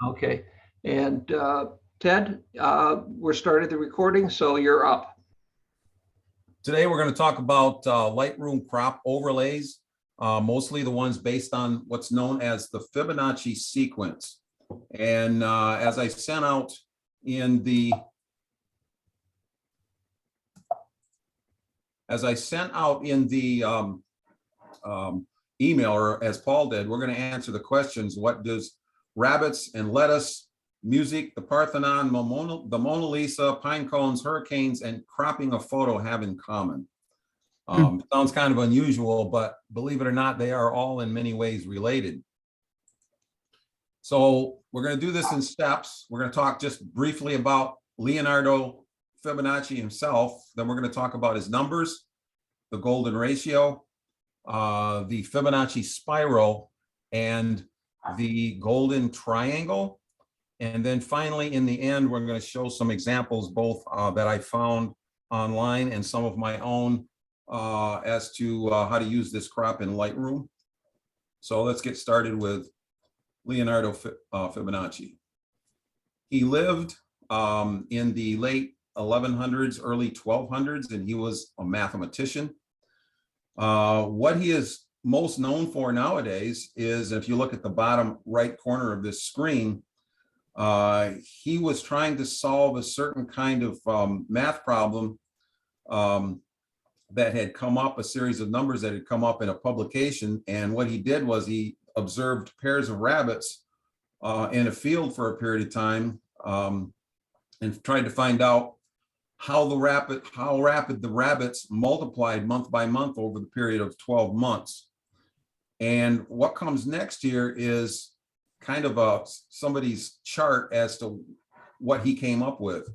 Okay. And Ted, we're starting the recording, so you're up. Today, we're going to talk about Lightroom crop overlays, mostly the ones based on what's known as the Fibonacci sequence. And as I sent out in the email, or as Paul did, we're going to answer the questions: what does rabbits and lettuce, music, the Parthenon, the Mona Lisa, pine cones, hurricanes, and cropping a photo have in common? Sounds kind of unusual, but believe it or not, they are all in many ways related. So we're going to do this in steps. We're going to talk just briefly about Leonardo Fibonacci himself. Then we're going to talk about his numbers, the golden ratio, the Fibonacci spiral, and the golden triangle. And then finally, in the end, we're going to show some examples, both that I found online and some of my own, as to how to use this crop in Lightroom. So let's get started with Leonardo Fibonacci. He lived in the late 1100s, early 1200s, and he was a mathematician. What he is most known for nowadays is, if you look at the bottom right corner of this screen, he was trying to solve a certain kind of math problem that had come up, a series of numbers that had come up in a publication. And what he did was he observed pairs of rabbits in a field for a period of time, and tried to find out how rapid the rabbits multiplied month by month over the period of 12 months. And what comes next here is kind of somebody's chart as to what he came up with.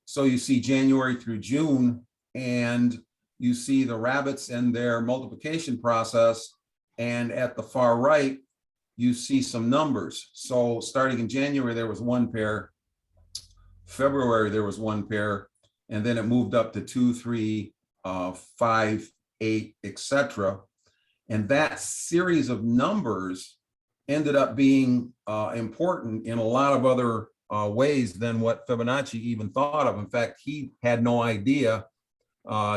So you see January through June, and you see the rabbits and their multiplication process. And at the far right, you see some numbers. So starting in January, there was one pair. February, there was one pair. And then it moved up to 2, 3, 5, 8, etc. And that series of numbers ended up being important in a lot of other ways than what Fibonacci even thought of. In fact, he had no idea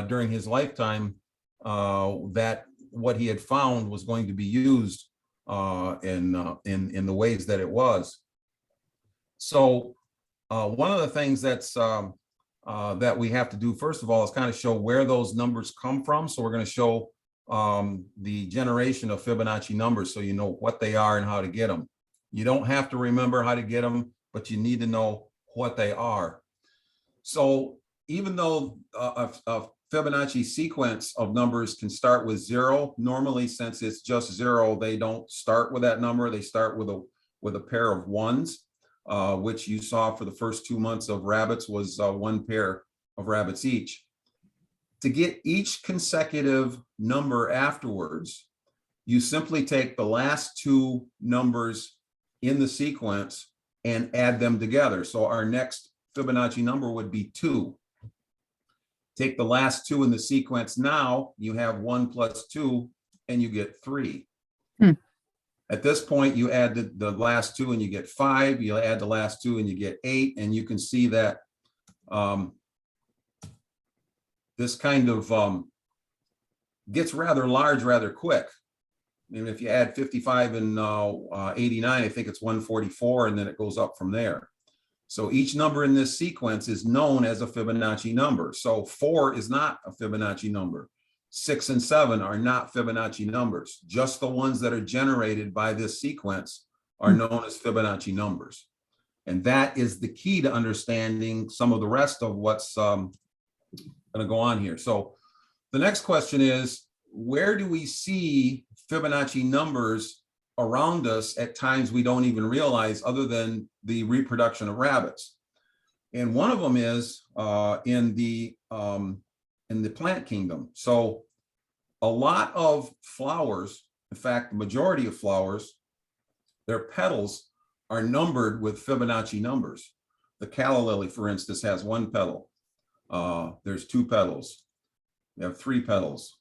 during his lifetime that what he had found was going to be used in the ways that it was. So one of the things that's that we have to do, first of all, is kind of show where those numbers come from. So we're going to show the generation of Fibonacci numbers, so you know what they are and how to get them. You don't have to remember how to get them, but you need to know what they are. So even though a Fibonacci sequence of numbers can start with 0, normally, since it's just 0, they don't start with that number. They start with a pair of ones, which you saw for the first 2 months of rabbits was one pair of rabbits each. To get each consecutive number afterwards, you simply take the last 2 numbers in the sequence and add them together. So our next Fibonacci number would be 2. Take the last 2 in the sequence now, you have 1 plus 2, and you get 3. At this point, you add the last 2 and you get 5. You add the last 2 and you get 8. And you can see that this kind of gets rather large rather quick. I mean, if you add 55 and 89, I think it's 144, and then it goes up from there. So each number in this sequence is known as a Fibonacci number. So 4 is not a Fibonacci number. 6 and 7 are not Fibonacci numbers. Just the ones that are generated by this sequence are known as Fibonacci numbers. And that is the key to understanding some of the rest of what's going to go on here. So the next question is, where do we see Fibonacci numbers around us at times we don't even realize, other than the reproduction of rabbits? And one of them is in the plant kingdom. So a lot of flowers, in fact, the majority of flowers, their petals are numbered with Fibonacci numbers. The calla lily, for instance, has 1 petal. There's 2 petals. We have 3 petals.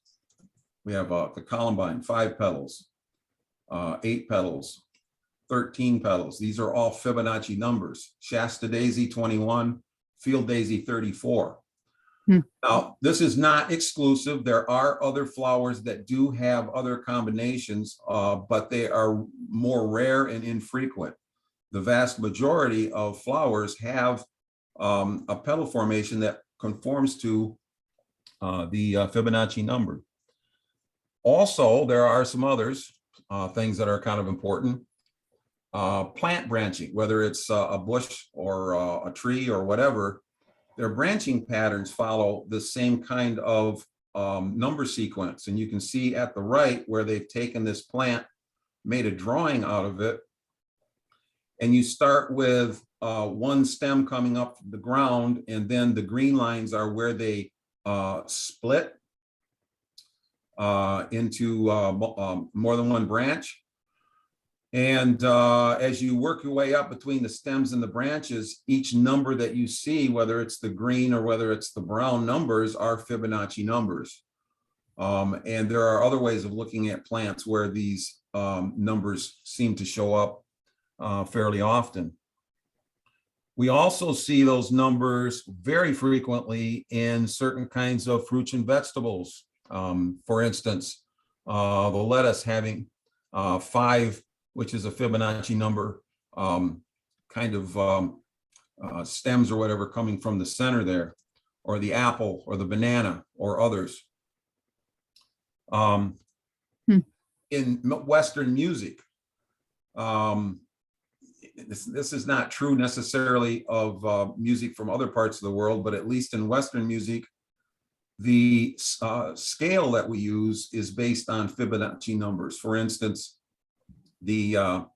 We have the columbine, 5 petals, 8 petals, 13 petals. These are all Fibonacci numbers. Shasta daisy 21, field daisy 34. Now, this is not exclusive. There are other flowers that do have other combinations, but they are more rare and infrequent. The vast majority of flowers have a petal formation that conforms to the Fibonacci number. Also, there are some others, things that are kind of important. Plant branching, whether it's a bush or a tree or whatever, their branching patterns follow the same kind of number sequence. And you can see at the right where they've taken this plant, made a drawing out of it. And you start with one stem coming up from the ground, and then the green lines are where they split into more than one branch. And as you work your way up between the stems and the branches, each number that you see, whether it's the green or whether it's the brown numbers, are Fibonacci numbers. And there are other ways of looking at plants where these numbers seem to show up fairly often. We also see those numbers very frequently in certain kinds of fruits and vegetables. For instance, the lettuce having 5, which is a Fibonacci number, stems or whatever coming from the center there, or the apple or the banana or others. In Western music, this is not true necessarily of music from other parts of the world, but at least in Western music, the scale that we use is based on Fibonacci numbers. For instance, the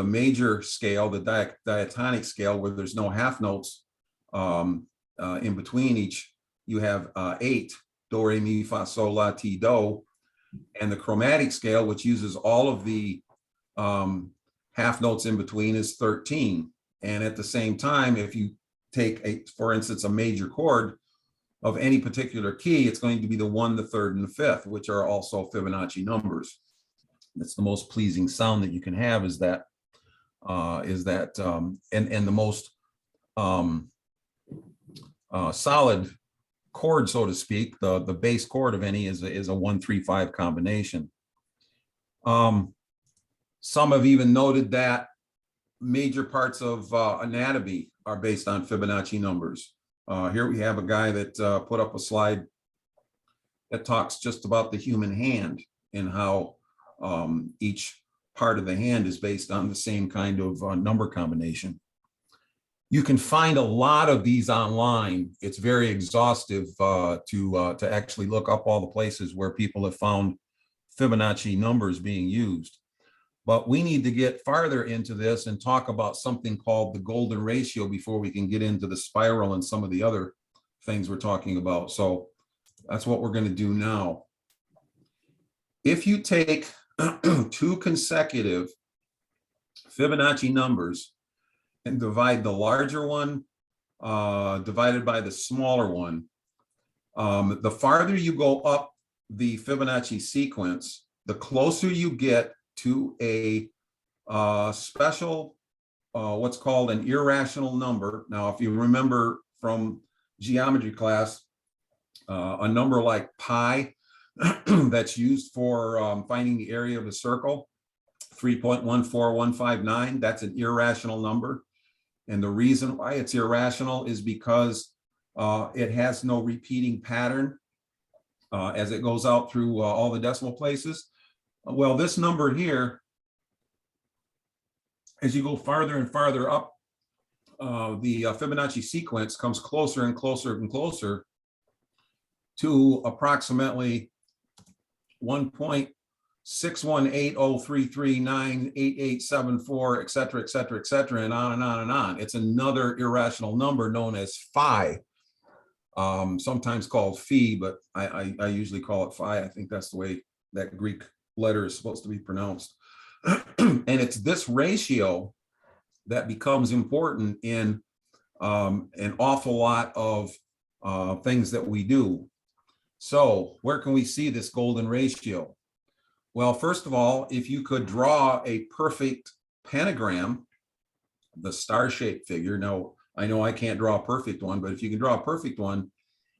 major scale, the diatonic scale, where there's no half notes in between each, you have 8, do, re, mi, fa, sol, la, ti, do. And the chromatic scale, which uses all of the half notes in between, is 13. And at the same time, if you take, for instance, a major chord of any particular key, it's going to be the 1, the 3rd, and the 5th, which are also Fibonacci numbers. That's the most pleasing sound that you can have, is that and the most solid chord, so to speak, the base chord of any is a 1-3-5 combination. Some have even noted that major parts of anatomy are based on Fibonacci numbers. Here we have a guy that put up a slide that talks just about the human hand and how each part of the hand is based on the same kind of number combination. You can find a lot of these online. It's very exhaustive to actually look up all the places where people have found Fibonacci numbers being used. But we need to get farther into this and talk about something called the golden ratio before we can get into the spiral and some of the other things we're talking about. So that's what we're going to do now. If you take 2 consecutive Fibonacci numbers and divide the larger one divided by the smaller one, the farther you go up the Fibonacci sequence, the closer you get to a special, what's called an irrational number. Now, if you remember from geometry class, a number like pi that's used for finding the area of a circle, 3.14159, that's an irrational number. And the reason why it's irrational is because it has no repeating pattern as it goes out through all the decimal places. Well, this number here, as you go farther and farther up, the Fibonacci sequence comes closer and closer and closer to approximately 1.61803398874, et cetera, et cetera, et cetera, and on and on and on. It's another irrational number known as phi, sometimes called phi, but I usually call it phi. I think that's the way that Greek letter is supposed to be pronounced. And it's this ratio that becomes important in an awful lot of things that we do. So where can we see this golden ratio? Well, first of all, if you could draw a perfect pentagram, the star-shaped figure. Now, I know I can't draw a perfect one, but if you can draw a perfect one,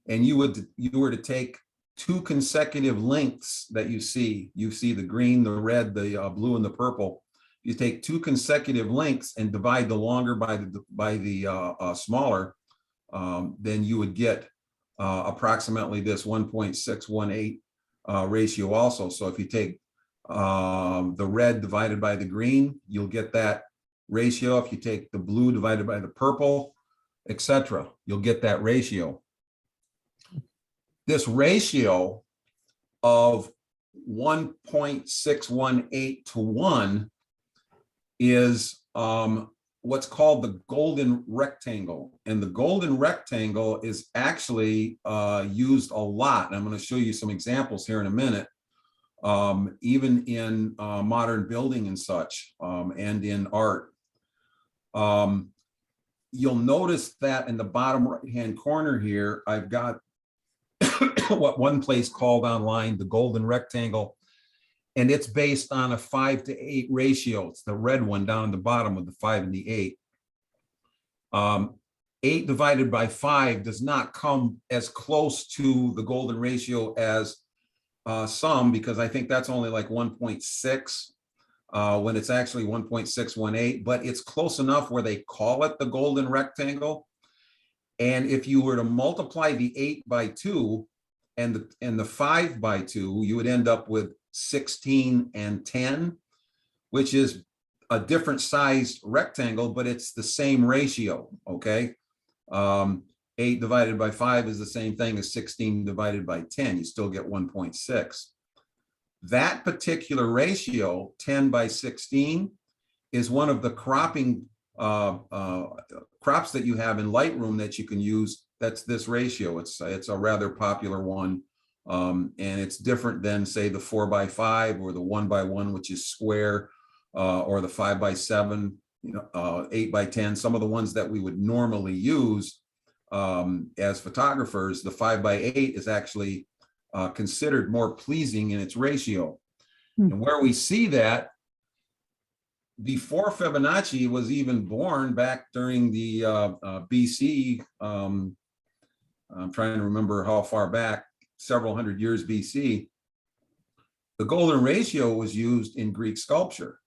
and you were to take two consecutive lengths that you see the green, the red, the blue, and the purple. You take two consecutive lengths and divide the longer by the smaller, then you would get approximately this 1.618 ratio also. So if you take the red divided by the green, you'll get that ratio. If you take the blue divided by the purple, etc., you'll get that ratio. This ratio of 1.618 to 1 is what's called the golden rectangle. And the golden rectangle is actually used a lot. And I'm going to show you some examples here in a minute, even in modern building and such, and in art. You'll notice that in the bottom right-hand corner here, I've got what one place called online the golden rectangle, and it's based on a 5:8 ratio. It's the red one down at the bottom with the 5 and the 8. 8 divided by 5 does not come as close to the golden ratio as some, because I think that's only like 1.6 when it's actually 1.618, but it's close enough where they call it the golden rectangle. And if you were to multiply the 8 by 2 and the 5 by 2, you would end up with 16 and 10, which is a different sized rectangle, but it's the same ratio, okay? 8 divided by 5 is the same thing as 16 divided by 10. You still get 1.6. That particular ratio, 10 by 16, is one of the cropping crops that you have in Lightroom that you can use. That's this ratio. It's a rather popular one, and it's different than, say, the 4 by 5 or the 1 by 1, which is square, or the 5 by 7, 8 by 10. Some of the ones that we would normally use as photographers, the 5 by 8 is actually considered more pleasing in its ratio. And where we see that, before Fibonacci was even born, back during the BC, I'm trying to remember how far back, several hundred years BC, the golden ratio was used in Greek sculpture.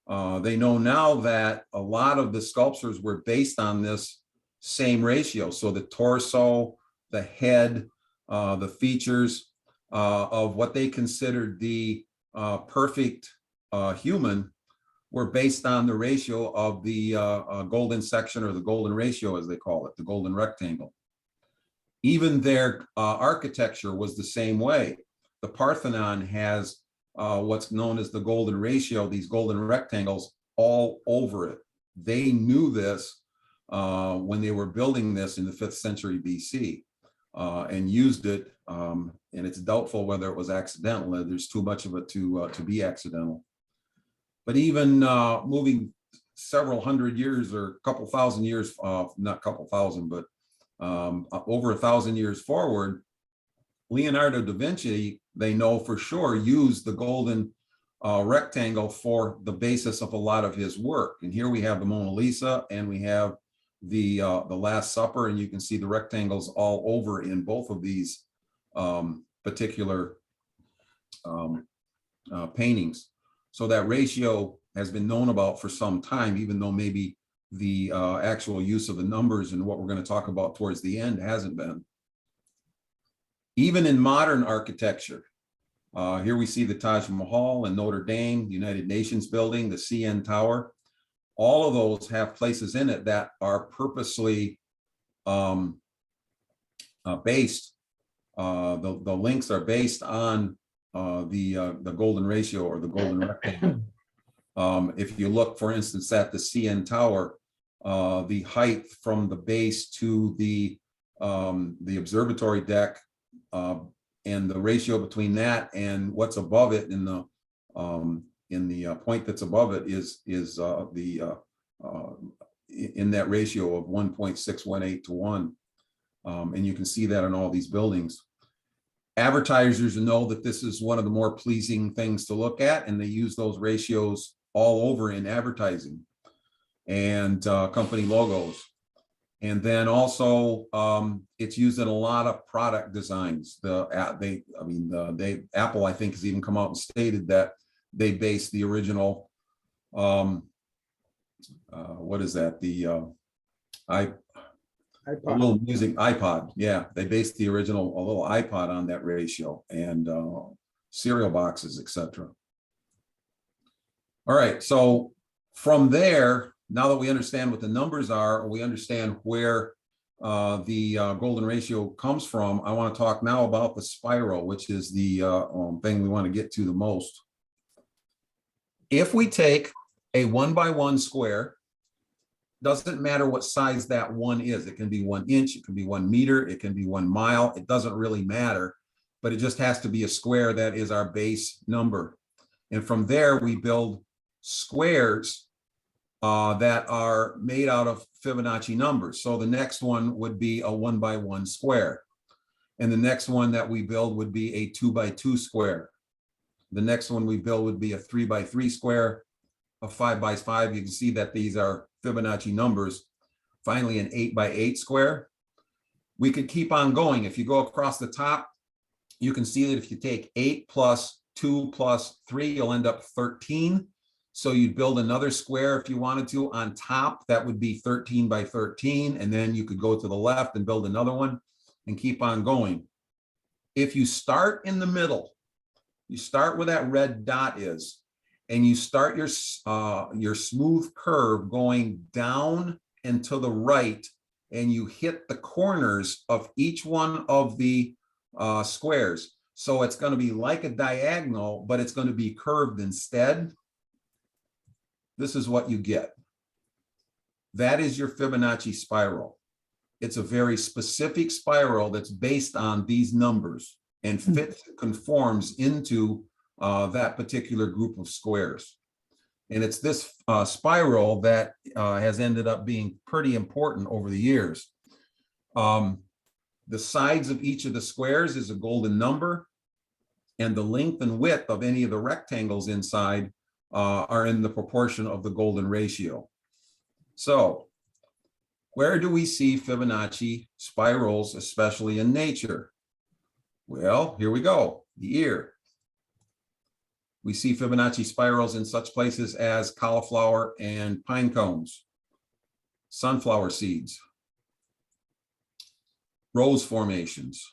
They know now that a lot of the sculptures were based on this same ratio. So the torso, the head, the features of what they considered the perfect human were based on the ratio of the golden section, or the golden ratio, as they call it, the golden rectangle. Even their architecture was the same way. The Parthenon has what's known as the golden ratio, these golden rectangles all over it. They knew this when they were building this in the 5th century BC, and used it, and it's doubtful whether it was accidental. There's too much of it to be accidental. But even moving several hundred years, or a couple thousand years, not a couple thousand, but over 1,000 years forward, Leonardo da Vinci, they know for sure, used the golden rectangle for the basis of a lot of his work. And here we have the Mona Lisa, and we have the Last Supper, and you can see the rectangles all over in both of these particular paintings. So that ratio has been known about for some time, even though maybe the actual use of the numbers and what we're going to talk about towards the end hasn't been. Even in modern architecture, here we see the Taj Mahal in Notre Dame, the United Nations building, the CN Tower. All of those have places in it that are purposely based. The links are based on the golden ratio, or the golden rectangle. If you look, for instance, at the CN Tower, the height from the base to the observatory deck, and the ratio between that and what's above it in the point that's above it is in that ratio of 1.618 to 1. And you can see that in all these buildings. Advertisers know that this is one of the more pleasing things to look at, and they use those ratios all over in advertising and company logos. And then also it's used in a lot of product designs. Apple, I think, has even come out and stated that they based the original, what is that? A little music iPod. Yeah, they based the original, a little iPod on that ratio, and cereal boxes, etc. All right, so from there, now that we understand what the numbers are, or we understand where the golden ratio comes from, I want to talk now about the spiral, which is the thing we want to get to the most. If we take a 1x1 square, doesn't matter what size that one is. It can be 1 inch, it can be 1 meter, it can be 1 mile. It doesn't really matter, but it just has to be a square that is our base number. And from there, we build squares that are made out of Fibonacci numbers. So the next one would be a 1x1 square. And the next one that we build would be a 2x2 square. The next one we build would be a 3x3 square, a 5x5. You can see that these are Fibonacci numbers. Finally, an 8x8 square. We could keep on going. If you go across the top, you can see that if you take 8 plus 2 plus 3, you'll end up 13. So you'd build another square if you wanted to on top. That would be 13 by 13. And then you could go to the left and build another one and keep on going. If you start in the middle, you start where that red dot is, and you start your smooth curve going down and to the right, and you hit the corners of each one of the squares. So it's going to be like a diagonal, but it's going to be curved instead. This is what you get. That is your Fibonacci spiral. It's a very specific spiral that's based on these numbers and fits, conforms into that particular group of squares. And it's this spiral that has ended up being pretty important over the years. The sides of each of the squares is a golden number, and the length and width of any of the rectangles inside are in the proportion of the golden ratio. So where do we see Fibonacci spirals, especially in nature? Well, here we go, the ear. We see Fibonacci spirals in such places as cauliflower and pine cones, sunflower seeds, rose formations,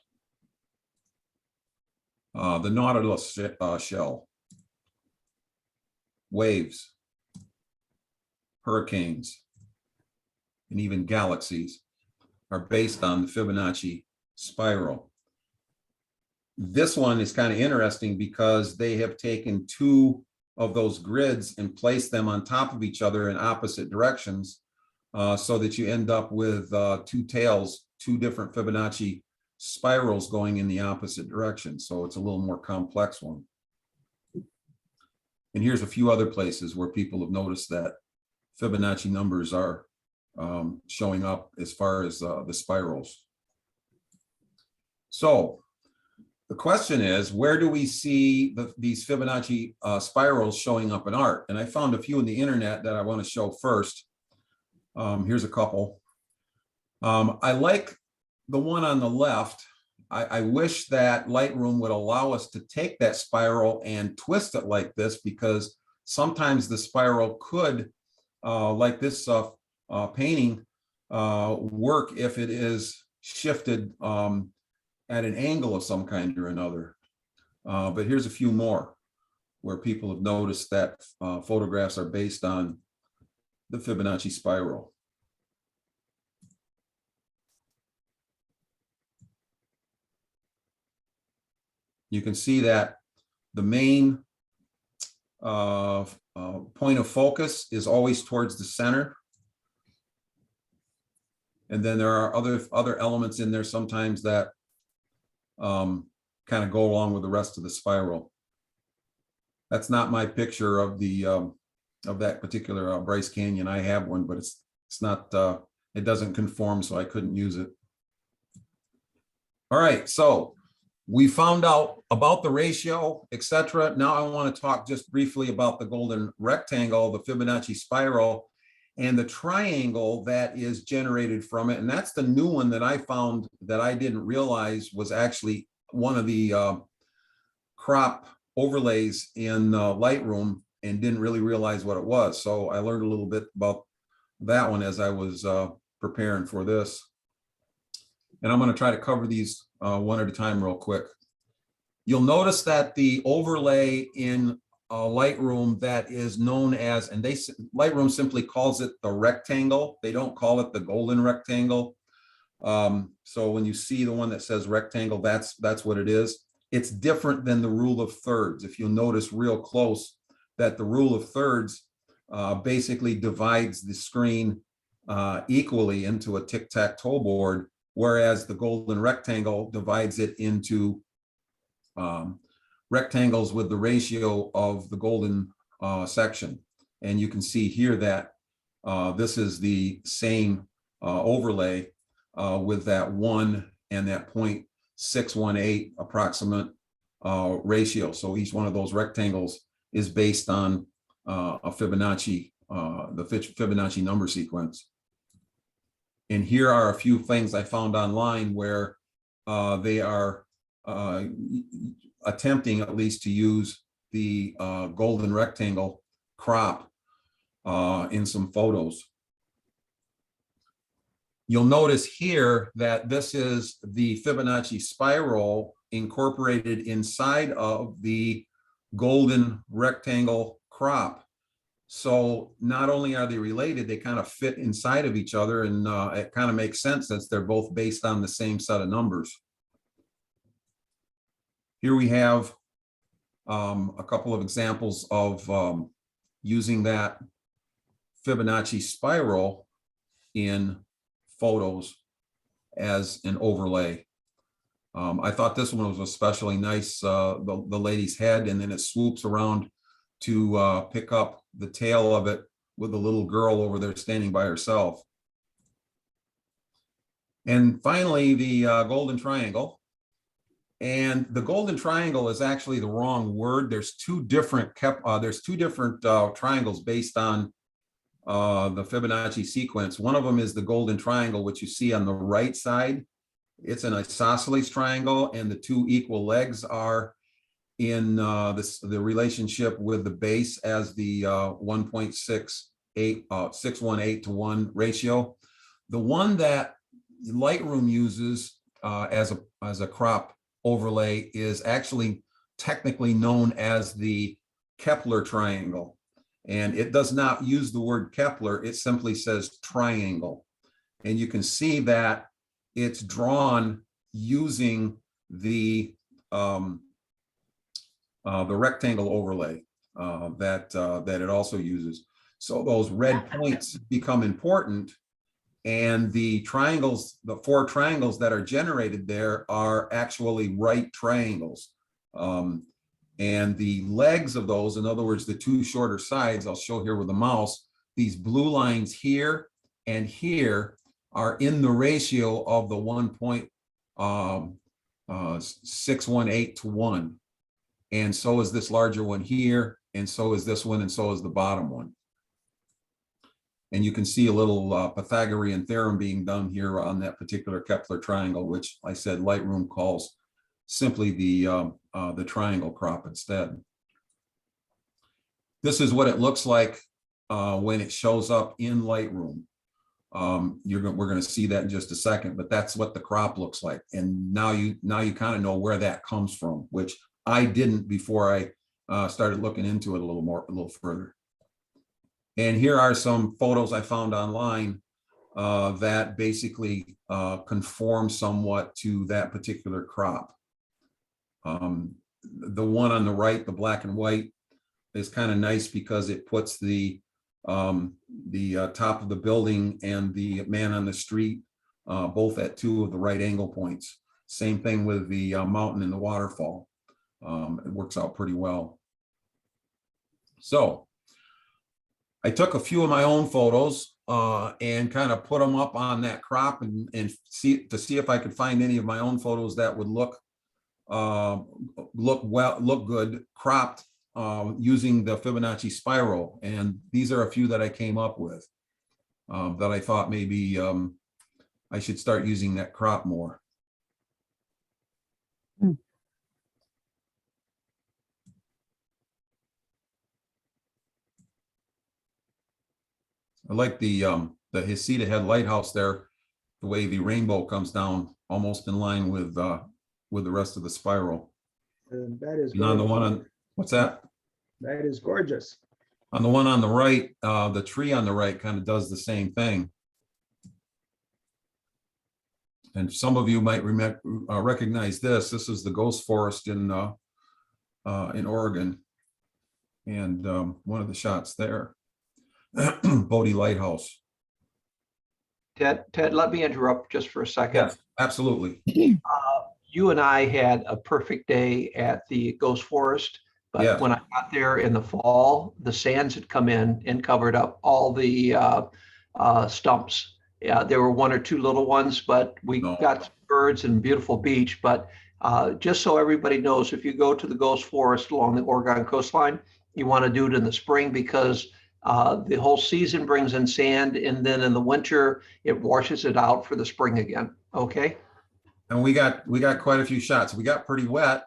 the nautilus shell, waves, hurricanes, and even galaxies are based on the Fibonacci spiral. This one is kind of interesting because they have taken 2 of those grids and placed them on top of each other in opposite directions, so that you end up with 2 tails, 2 different Fibonacci spirals going in the opposite direction. So it's a little more complex one. And here's a few other places where people have noticed that Fibonacci numbers are showing up as far as the spirals. So the question is, where do we see these Fibonacci spirals showing up in art? And I found a few on the internet that I want to show first. Here's a couple. I like the one on the left. I wish that Lightroom would allow us to take that spiral and twist it like this, because sometimes the spiral could, like this painting, work if it is shifted at an angle of some kind or another. But here's a few more where people have noticed that photographs are based on the Fibonacci spiral. You can see that the main point of focus is always towards the center. And then there are other elements in there sometimes that kind of go along with the rest of the spiral. That's not my picture of the of that particular Bryce Canyon. I have one, but it's not, it doesn't conform, so I couldn't use it. All right, so We found out about the ratio, etc. Now I want to talk just briefly about the golden rectangle, the Fibonacci spiral, and the triangle that is generated from it. And that's the new one that I found that I didn't realize was actually one of the crop overlays in Lightroom, and didn't really realize what it was. So I learned a little bit about that one as I was preparing for this. And I'm going to try to cover these one at a time real quick. You'll notice that the overlay in Lightroom that is known as, and Lightroom simply calls it the rectangle. They don't call it the golden rectangle. So when you see the one that says rectangle, that's what it is. It's different than the rule of thirds. If you'll notice real close that the rule of thirds basically divides the screen equally into a tic-tac-toe board, whereas the golden rectangle divides it into rectangles with the ratio of the golden section. And you can see here that this is the same overlay with that 1 and that 0.618 approximate ratio. So each one of those rectangles is based on a Fibonacci, the Fibonacci number sequence. And here are a few things I found online where they are attempting at least to use the golden rectangle crop in some photos. You'll notice here that this is the Fibonacci spiral incorporated inside of the golden rectangle crop. So not only are they related, they kind of fit inside of each other, and it kind of makes sense since they're both based on the same set of numbers. Here we have a couple of examples of using that Fibonacci spiral in photos as an overlay. I thought this one was especially nice, the lady's head, and then it swoops around to pick up the tail of it with the little girl over there standing by herself. And finally, the golden triangle. And the golden triangle is actually the wrong word. There's two different triangles based on the Fibonacci sequence. One of them is the golden triangle, which you see on the right side. It's an isosceles triangle, and the two equal legs are in the relationship with the base as the 1.618 to 1 ratio. The one that Lightroom uses as a crop overlay is actually technically known as the Kepler triangle. And it does not use the word Kepler, it simply says triangle. And you can see that it's drawn using the rectangle overlay that it also uses. So those red points become important, and the triangles, the 4 triangles that are generated there are actually right triangles. And the legs of those, in other words, the 2 shorter sides, I'll show here with the mouse, these blue lines here and here are in the ratio of the 1.618 to 1. And so is this larger one here, and so is this one, and so is the bottom one. And you can see a little Pythagorean theorem being done here on that particular Kepler triangle, which I said Lightroom calls simply the triangle crop instead. This is what it looks like when it shows up in Lightroom. We're going to see that in just a second, but that's what the crop looks like. And now you kind of know where that comes from, which I didn't before I started looking into it a little further. And here are some photos I found online that basically conform somewhat to that particular crop. The one on the right, the black and white, is kind of nice because it puts the top of the building and the man on the street both at 2 of the right angle points. Same thing with the mountain and the waterfall. It works out pretty well. So I took a few of my own photos and kind of put them up on that crop and see if I could find any of my own photos that would look look good cropped using the Fibonacci spiral. And these are a few that I came up with that I thought maybe I should start using that crop more. I like the Hesita head lighthouse there, the way the rainbow comes down almost in line with the rest of the spiral. And that is And on the gorgeous. one on, what's that? That is gorgeous. On the one on the right, the tree on the right kind of does the same thing. And some of you might recognize this. This is the ghost forest in Oregon. And one of the shots there. Bodie Lighthouse. Ted, let me interrupt just for a second. Yes, absolutely. You and I had a perfect day at the Ghost Forest, but Yeah. when I got there in the fall, the sands had come in and covered up all the stumps. Yeah, there were one or two little ones, but we got some birds and beautiful beach. But just so everybody knows, if you go to the Ghost Forest along the Oregon coastline, you want to do it in the spring because the whole season brings in sand, and then in the winter it washes it out for the spring again. Okay. And we got quite a few shots. We got pretty wet,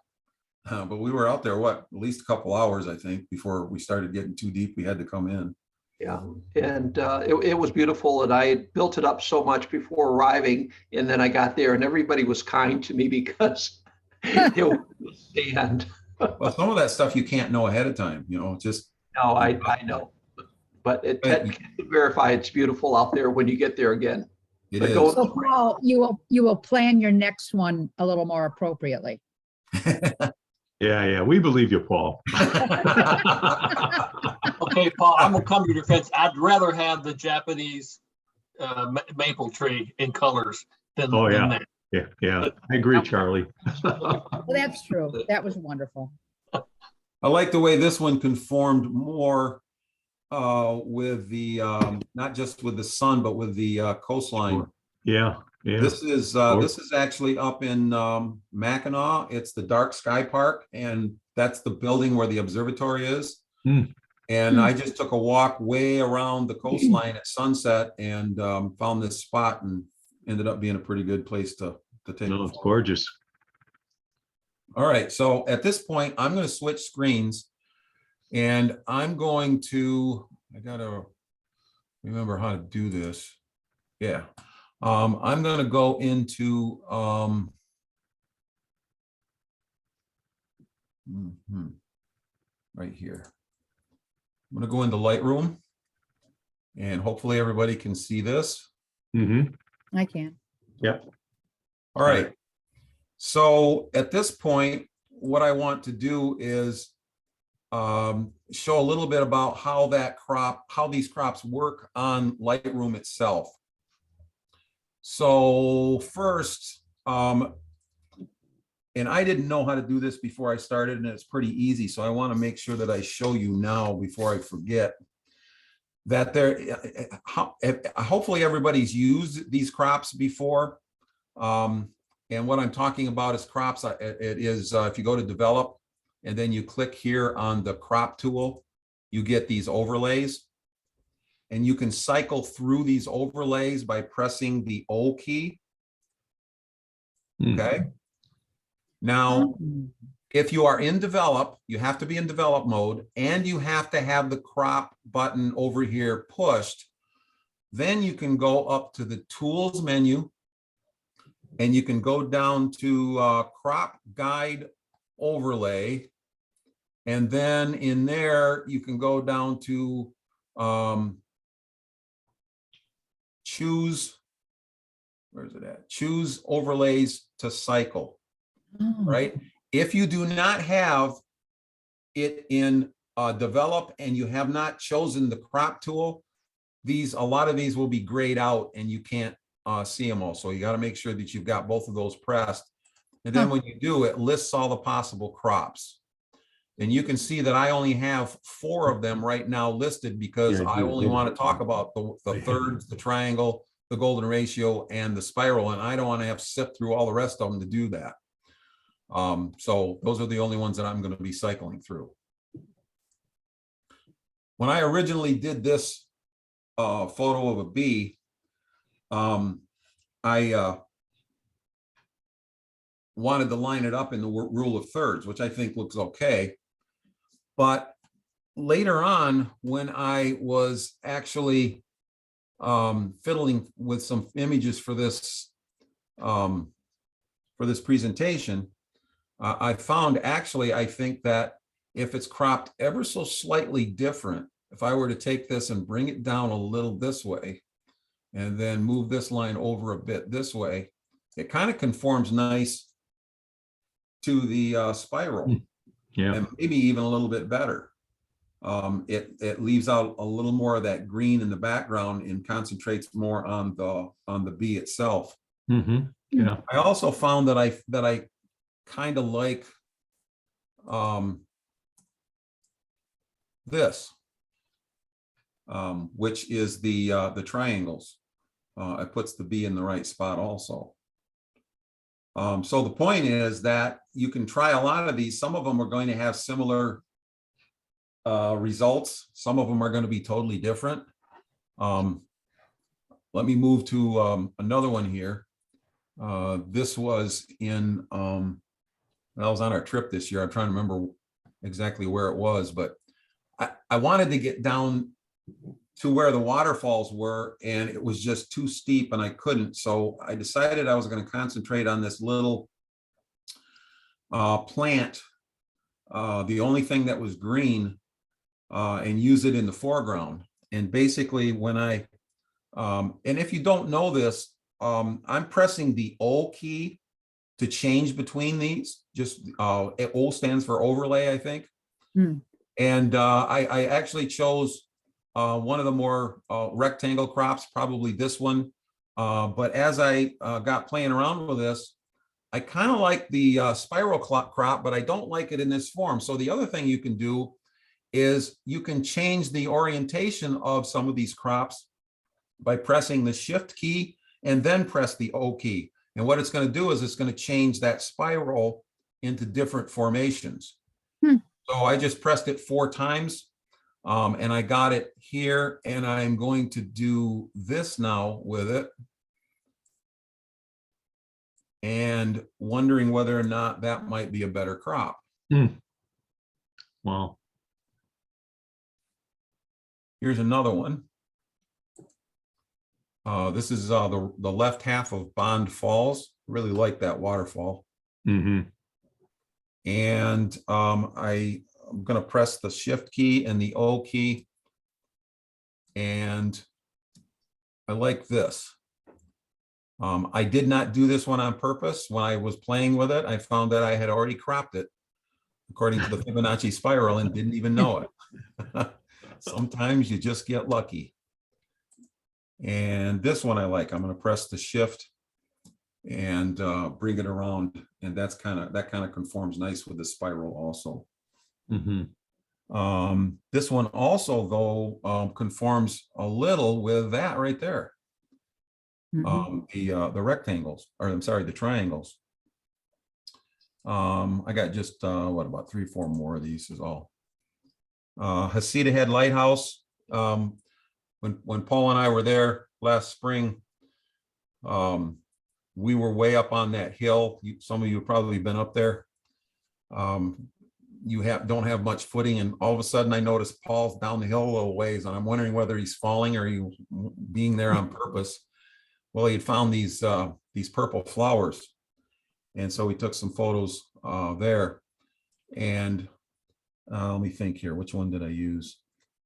but we were out there at least a couple hours, I think, before we started getting too deep. We had to come in. Yeah, and it was beautiful, and I had built it up so much before arriving, and then I got there, and everybody was kind to me because it was sand. Well, some of that stuff you can't know ahead of time, just. No, I know. But Ted can verify it's beautiful out there when you get there again. It But is. don't- So Paul, you will plan your next one a little more appropriately. Yeah, we believe you, Paul. Okay, Paul, I'm gonna come to your defense. I'd rather have the Japanese maple tree in colors than, Oh, than yeah. that. Yeah, I agree, Charlie. Well, that's true. That was wonderful. I like the way this one conformed more with the not just with the sun, but with the coastline. Yeah. This is actually up in Mackinac. It's the Dark Sky Park, and that's the building where the observatory is. And I just took a walk way around the coastline at sunset and found this spot, and ended up being a pretty good place to take. No, it's gorgeous. All right, so at this point, I'm going to switch screens, and I'm going to, I gotta remember how to do this. Yeah, I'm going to go into right here. I'm going to go into Lightroom, and hopefully everybody can see this. I can. Yep. All right. So at this point, what I want to do is show a little bit about how these crops work on Lightroom itself. So first, and I didn't know how to do this before I started, and it's pretty easy. So I want to make sure that I show you now before I forget that hopefully everybody's used these crops before. And what I'm talking about is crops. It is if you go to develop and then you click here on the crop tool, you get these overlays. And you can cycle through these overlays by pressing the O key. Okay. Now, if you are in develop, you have to be in develop mode, and you have to have the crop button over here pushed. Then you can go up to the tools menu, and you can go down to crop guide overlay. And then in there, you can go down to choose, where's it at? Choose overlays to cycle, right? If you do not have it in develop and you have not chosen the crop tool, a lot of these will be grayed out and you can't see them all. So you got to make sure that you've got both of those pressed. And then when you do, it lists all the possible crops. And you can see that I only have 4 of them right now listed because I only want to talk about the thirds, the triangle, the golden ratio, and the spiral. And I don't want to have to sift through all the rest of them to do that. So those are the only ones that I'm going to be cycling through. When I originally did this photo of a bee, I wanted to line it up in the rule of thirds, which I think looks okay. But later on, when I was actually fiddling with some images for this presentation, I found actually, I think that if it's cropped ever so slightly different, if I were to take this and bring it down a little this way, and then move this line over a bit this way, it kind of conforms nice to the spiral. Yeah. And maybe even a little bit better. It leaves out a little more of that green in the background and concentrates more on the bee itself. Yeah. I also found that I kind of like this, which is the triangles. It puts the bee in the right spot also. So the point is that you can try a lot of these. Some of them are going to have similar results. Some of them are going to be totally different. Let me move to another one here. This was in, I was on our trip this year. I'm trying to remember exactly where it was, but I wanted to get down to where the waterfalls were, and it was just too steep and I couldn't. So I decided I was going to concentrate on this little plant, the only thing that was green, and use it in the foreground. And basically when I, and if you don't know this, I'm pressing the O key to change between these. Just O stands for overlay, I think. And I actually chose one of the more rectangle crops, probably this one. But as I got playing around with this, I kind of like the spiral crop, but I don't like it in this form. So the other thing you can do is you can change the orientation of some of these crops by pressing the shift key and then press the O key. And what it's going to do is it's going to change that spiral into different formations. So I just pressed it 4 times. And I got it here, and I'm going to do this now with it. And wondering whether or not that might be a better crop. Wow. Here's another one. This is the left half of Bond Falls. Really like that waterfall. And I'm going to press the shift key and the O key. And I like this. I did not do this one on purpose. When I was playing with it, I found that I had already cropped it according to the Fibonacci spiral and didn't even know it. Sometimes you just get lucky. And this one I like. I'm going to press the shift and bring it around. And that kind of conforms nice with the spiral also. This one also, though, conforms a little with that right there. The rectangles, or I'm sorry, the triangles. I got just what, about 3 or 4 more of these is all. Hasita Head Lighthouse. When Paul and I were there last spring, we were way up on that hill. Some of you have probably been up there. You don't have much footing, and all of a sudden I noticed Paul's down the hill a little ways, and I'm wondering whether he's falling or he being there on purpose. Well, he had found these purple flowers, and so we took some photos there. And let me think here, which one did I use?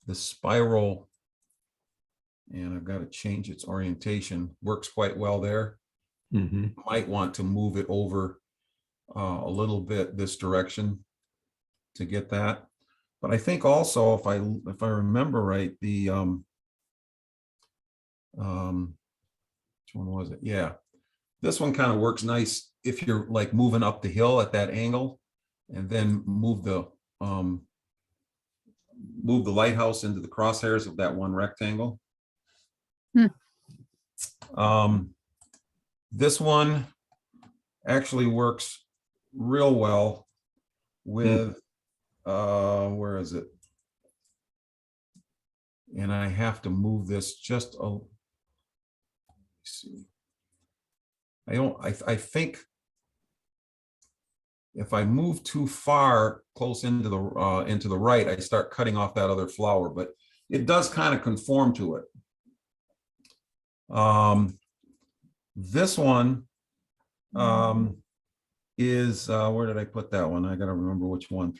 The spiral, and I've got to change its orientation. Works quite well there. Might want to move it over a little bit this direction to get that. But I think also, if I remember right, the which one was it? Yeah, this one kind of works nice if you're like moving up the hill at that angle, and then move the lighthouse into the crosshairs of that one rectangle. This one actually works real well with, where is it? And I have to move this just a, let's see. I think if I move too far close into the right, I start cutting off that other flower, but it does kind of conform to it. This one is, where did I put that one? I got to remember which one.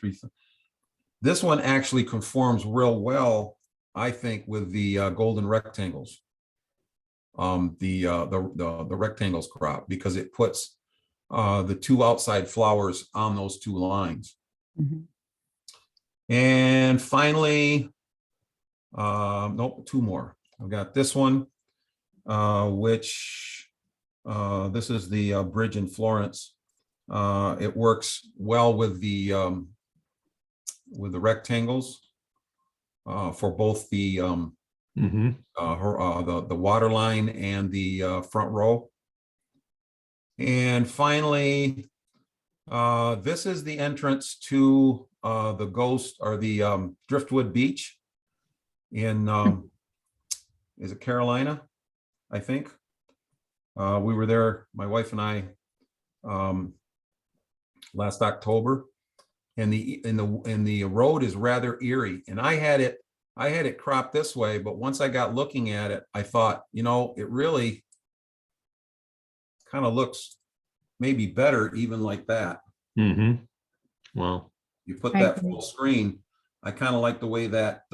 This one actually conforms real well, I think, with the golden rectangles. The rectangles crop, because it puts the two outside flowers on those two lines. Mhm. And finally, nope, two more. I've got this one, which this is the bridge in Florence. It works well with the rectangles for both the Mhm. the water line and the front row. And finally, this is the entrance to the ghost, or the Driftwood Beach in, is it Carolina? I think. We were there, my wife and I, last October, and the road is rather eerie. And I had it cropped this way, but once I got looking at it, I thought, you know, it really kind of looks maybe better even like that. Mhm. Well, You put I that agree. full screen. I kind of like the way that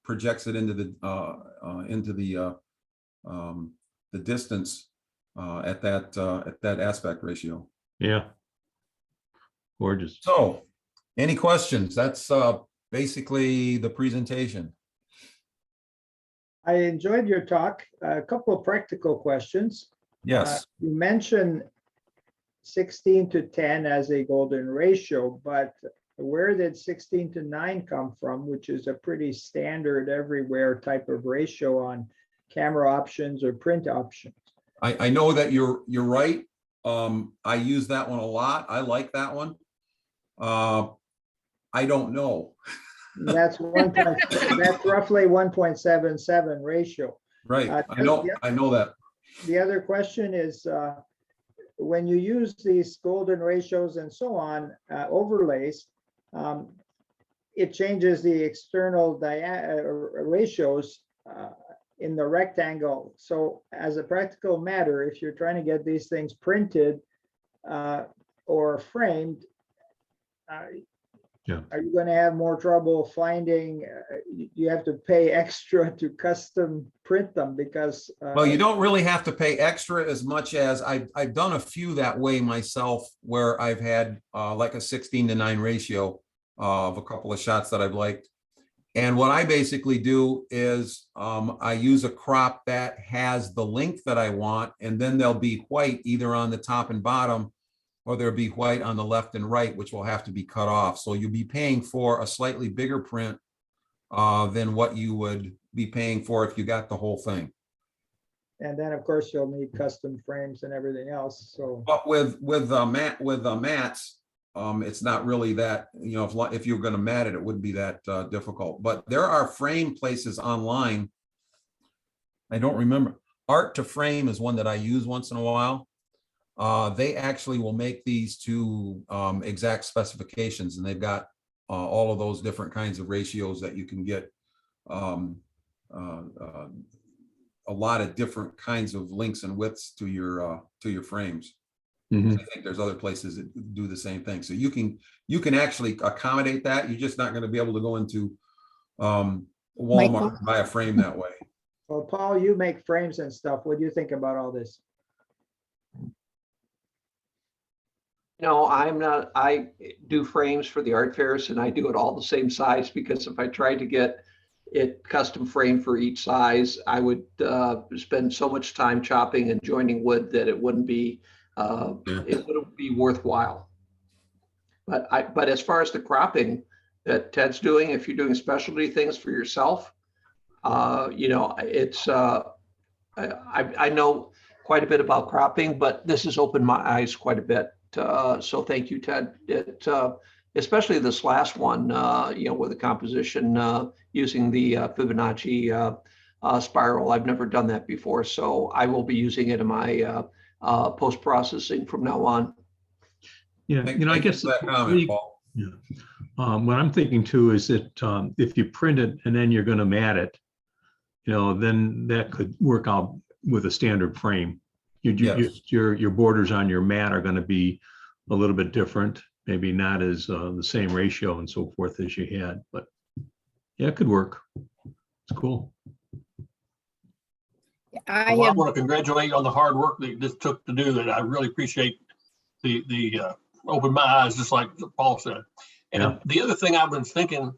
projects it into the distance at that aspect ratio. yeah. Gorgeous. So, any questions? That's basically the presentation. I enjoyed your talk. A couple of practical questions. Yes. You mentioned 16:10 as a golden ratio, but where did 16:9 come from, which is a pretty standard everywhere type of ratio on camera options or print options? I know that you're right. I use that one a lot. I like that one. I don't know. That's that's roughly 1.77 ratio. Right. I know that. The other question is, when you use these golden ratios and so on, overlays, it changes the external ratios in the rectangle. So as a practical matter, if you're trying to get these things printed or framed, Yeah. are you going to have more trouble finding, you have to pay extra to custom print them because Well, you don't really have to pay extra as much as I've done a few that way myself, where I've had like a 16:9 ratio of a couple of shots that I've liked. And what I basically do is I use a crop that has the length that I want, and then there'll be white either on the top and bottom, or there'll be white on the left and right, which will have to be cut off. So you'll be paying for a slightly bigger print than what you would be paying for if you got the whole thing. and then of course you'll need custom frames and everything else. So But with mats, it's not really that, you know, if you're going to mat it, it wouldn't be that difficult. But there are frame places online. I don't remember. Art to Frame is one that I use once in a while. They actually will make these to exact specifications, and they've got all of those different kinds of ratios that you can get a lot of different kinds of lengths and widths to your frames. Mhm. I think there's other places that do the same thing. So you can actually accommodate that. You're just not going to be able to go into Walmart and buy a frame that way. well, Paul, you make frames and stuff. What do you think about all this? No, I'm not. I do frames for the art fairs, and I do it all the same size, because if I tried to get it custom framed for each size, I would spend so much time chopping and joining wood that it wouldn't be worthwhile. But as far as the cropping that Ted's doing, if you're doing specialty things for yourself, you know, it's I know quite a bit about cropping, but this has opened my eyes quite a bit So thank you, Ted. Especially this last one, with the composition using the Fibonacci spiral. I've never done that before, so I will be using it in my post-processing from now on. Yeah, Thank I you guess for that comment, Paul. yeah. What I'm thinking too is that if you print it and then you're going to mat it, then that could work out with a standard frame. Yes. Your borders on your mat are going to be a little bit different, maybe not as the same ratio and so forth as you had, but yeah, it could work. It's cool. I Well, I have, want to congratulate you on the hard work that this took to do that. I really appreciate the open my eyes, just like Paul said. And Yeah. the other thing I've been thinking,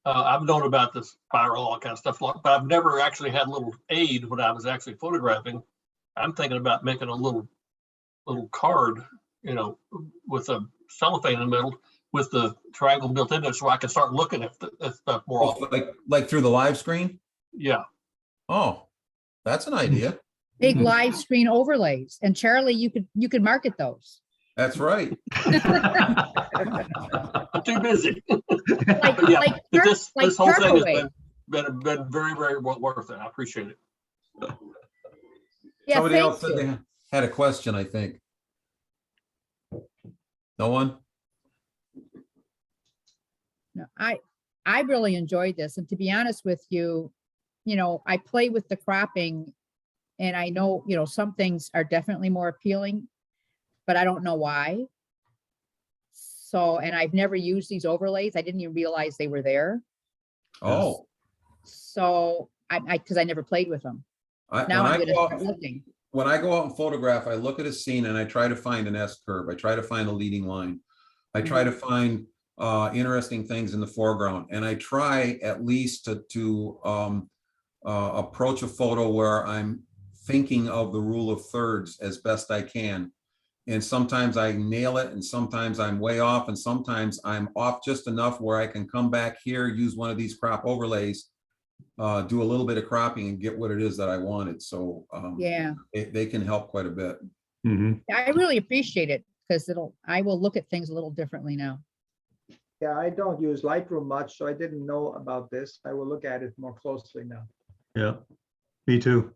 I've known about this spiral, all kind of stuff, but I've never actually had a little aid when I was actually photographing. I'm thinking about making a little card, with a cellophane in the middle with the triangle built in it, so I can start looking at stuff more Oh, often. like through the live screen? Yeah. Oh, that's an idea. big Mhm. live screen overlays, and Charlie, you could market those. That's right. I'm too busy. Like, But yeah, like, but this like whole thing has Turkaway. been very, very well worth it. I appreciate it. Yeah, Somebody thank else said you. they had a question, I think. No one? No, I really enjoyed this, and to be honest with you, I play with the cropping, and I know, some things are definitely more appealing, but I don't know why. So, and I've never used these overlays. I didn't even realize they were there. Oh, So because I never played with them. Now I'm gonna start looking. when I go out and photograph, I look at a scene and I try to find an S curve. I try to find a leading line. I try to find interesting things in the foreground, and I try at least to approach a photo where I'm thinking of the rule of thirds as best I can. And sometimes I nail it, and sometimes I'm way off, and sometimes I'm off just enough where I can come back here, use one of these crop overlays, do a little bit of cropping and get what it is that I wanted. So Yeah, they can help quite a bit. Mhm. I really appreciate it, because I will look at things a little differently now. Yeah, I don't use Lightroom much, so I didn't know about this. I will look at it more closely now. Yeah, me too.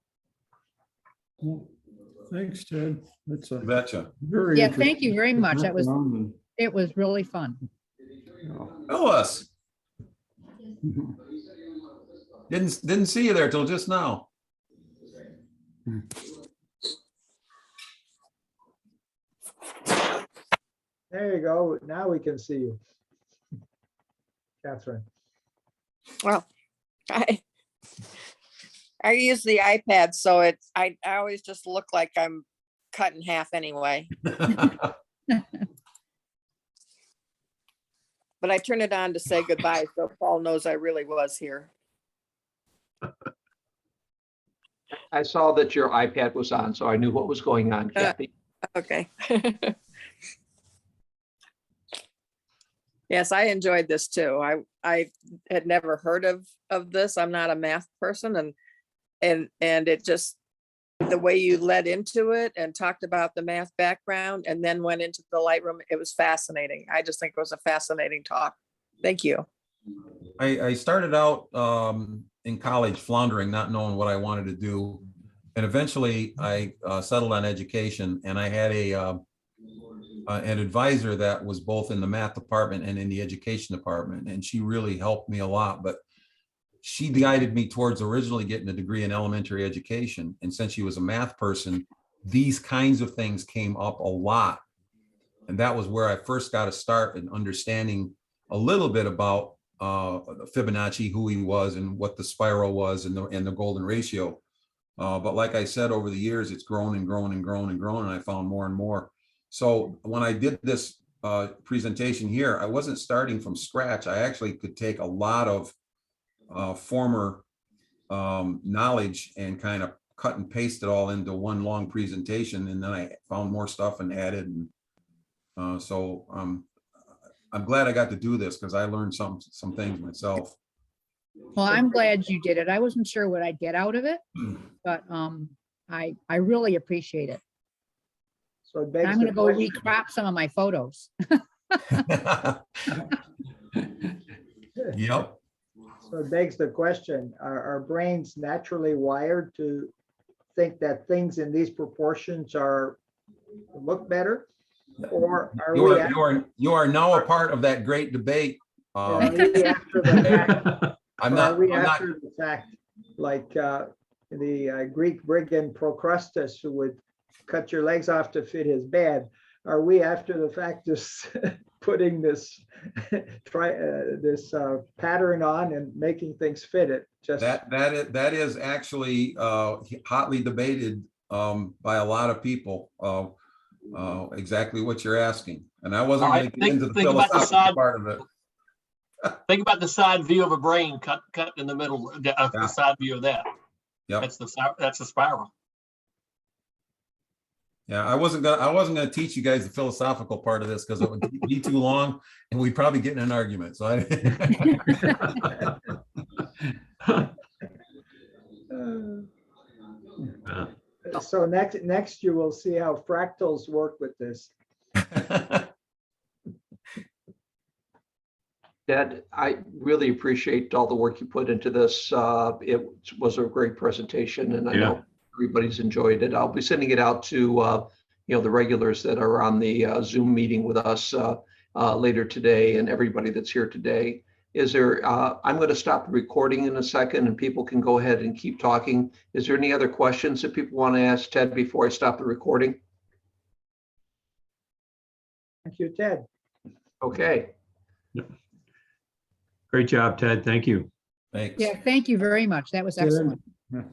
Thanks, Ted. That's a You betcha. very. Yeah, thank you very much. That was, interesting it was really fun. background. Phyllis, didn't see you there till just now. There you go. Now we can see you. Catherine. Well, I use the iPad, so I always just look like I'm cut in half anyway. But I turn it on to say goodbye, so Paul knows I really was here. I saw that your iPad was on, so I knew what was going on, Kathy. Okay. Yes, I enjoyed this too. I had never heard of this. I'm not a math person, and it just, the way you led into it and talked about the math background and then went into the Lightroom, it was fascinating. I just think it was a fascinating talk. Thank you. I started out in college floundering, not knowing what I wanted to do. And eventually I settled on education, and I had an advisor that was both in the math department and in the education department. And she really helped me a lot, but she guided me towards originally getting a degree in elementary education. And since she was a math person, these kinds of things came up a lot. And that was where I first got to start in understanding a little bit about Fibonacci, who he was and what the spiral was, and the golden ratio. But like I said, over the years, it's grown and grown and grown and grown, and I found more and more. So when I did this presentation here, I wasn't starting from scratch. I actually could take a lot of former knowledge and kind of cut and paste it all into one long presentation, and then I found more stuff and added. And so I'm glad I got to do this, because I learned some things myself. Well, I'm glad you did it. I wasn't sure what I'd get out of it, but I really appreciate it. So it begs I'm the gonna go question. recrop some of my photos. Yep. So it begs the question, are our brains naturally wired to think that things in these proportions look better? Or are we, You are now a part of that great debate. or are we after the fact? I'm Or not, are we I'm not, after the fact, like the Greek brigand Procrustes, who would cut your legs off to fit his bed? Are we after the fact just putting this pattern on and making things fit it? Just that is actually hotly debated by a lot of people. Exactly what you're asking. And I wasn't All going right, to get into the think about the philosophical side- part of it. Think about the side view of a brain cut in the middle, the Yeah. side view of that. Yep. That's the spiral. Yeah, I wasn't gonna teach you guys the philosophical part of this because it would be too long and we'd probably get in an argument. So so next you will see how fractals work with this. Ted, I really appreciate all the work you put into this. It was a great presentation, and I know everybody's enjoyed it. I'll be sending it out to the regulars that are on the Zoom meeting with us later today, and everybody that's here today. I'm going to stop the recording in a second, and people can go ahead and keep talking. Is there any other questions that people want to ask Ted before I stop the recording? Thank you, Ted. Okay. Great job, Ted. Thank you. Thanks. Yeah, thank you very much. That was Dylan. excellent.